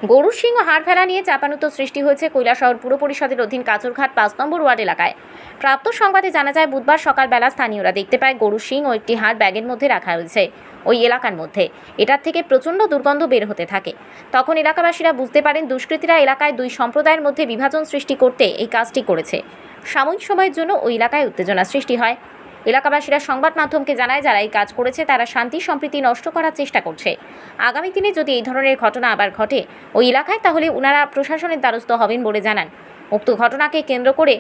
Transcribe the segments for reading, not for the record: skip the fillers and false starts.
গরুর শিং ও হাড় ফেলা নিয়ে চাপানুতর সৃষ্টি হয়েছে কৈলাসহর পুর পরিষদের অধীন কাচরঘাট ৫ নম্বর ওয়ার্ড এলাকায়। প্রাপ্ত সংবাদে জানা যায়, বুধবার সকালবেলা স্থানীয়রা দেখতে পায় গরুর শিং ও একটি হাড় ব্যাগের মধ্যে রাখা হয়েছে ওই এলাকার মধ্যে। এটার থেকে প্রচণ্ড দুর্গন্ধ বের হতে থাকে। তখন এলাকাবাসীরা বুঝতে পারেন দুষ্কৃতীরা এলাকায় দুই সম্প্রদায়ের মধ্যে বিভাজন সৃষ্টি করতে এই কাজটি করেছে। সাময়িক সময়ের জন্য ওই এলাকায় উত্তেজনা সৃষ্টি হয়। এলাকাবাসীরা সংবাদ মাধ্যমকে জানায়, যারা এই কাজ করেছে তারা শান্তি সম্প্রীতি নষ্ট করার চেষ্টা করছে। আগামী দিনে যদি এই ধরনের ঘটনা আবার ঘটে ওই এলাকায়, তাহলে ওনারা প্রশাসনের দ্বারস্থ হবেন বলে জানান। উক্ত ঘটনাকে কেন্দ্র করে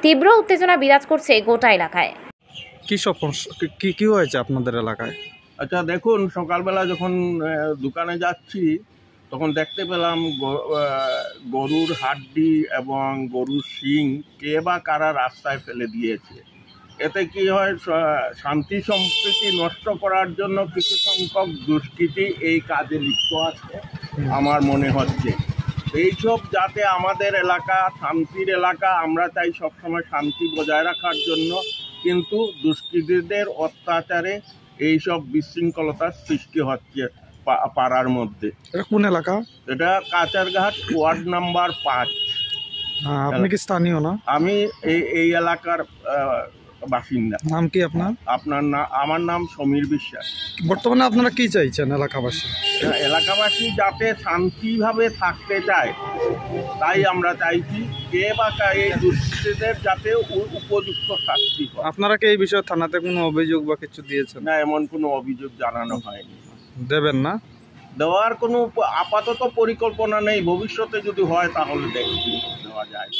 তীব্র উত্তেজনা বিরাজ করছে গোটা এলাকায়। কি হয়েছে আপনাদের এলাকায়? আচ্ছা দেখুন, সকালবেলা যখন দোকানে যাচ্ছি তখন দেখতে পেলাম গরুর হাড্ডি এবং গরুর শিং কে বা কারা রাস্তায় ফেলে দিয়েছে। এতে কি হয়, শান্তি সম্প্রীতি নষ্ট করার জন্য কিছু সংখ্যক দুষ্কৃতী এই কাজে লিপ্ত আছে আমার মনে হচ্ছে। এইসব যাতে আমাদের এলাকা শান্তির এলাকা, আমরা চাই সবসময় শান্তি বজায় রাখার জন্য, কিন্তু দুষ্কৃতীদের অত্যাচারে এইসব বিশৃঙ্খলতার সৃষ্টি হচ্ছে পাড়ার মধ্যে। এটা কোন এলাকা? এটা কাচারঘাট ওয়ার্ড নাম্বার ৫। আপনি কি স্থানীয় না? আমি এই এলাকার বাসিন্দা। নাম কি আপনার? আমার নাম সমীর বিশ্বাস। বর্তমানে আপনারা কি চাইছেন এলাকাবাসী? এলাকাবাসী যাতে শান্তিভাবে থাকতে চায়, তাই আমরা চাইছি কে বা এই দুষ্কৃতীদের যাতে উপযুক্ত শাস্তি হয়। আপনারা কি এই বিষয়ে থানাতে কোনো অভিযোগ বা কিছু দিয়েছেন? না, এমন কোনো অভিযোগ জানানো হয়নি। দেবেন না? দেওয়ার কোনো আপাতত পরিকল্পনা নেই, ভবিষ্যতে যদি হয় তাহলে দেওয়া যায়।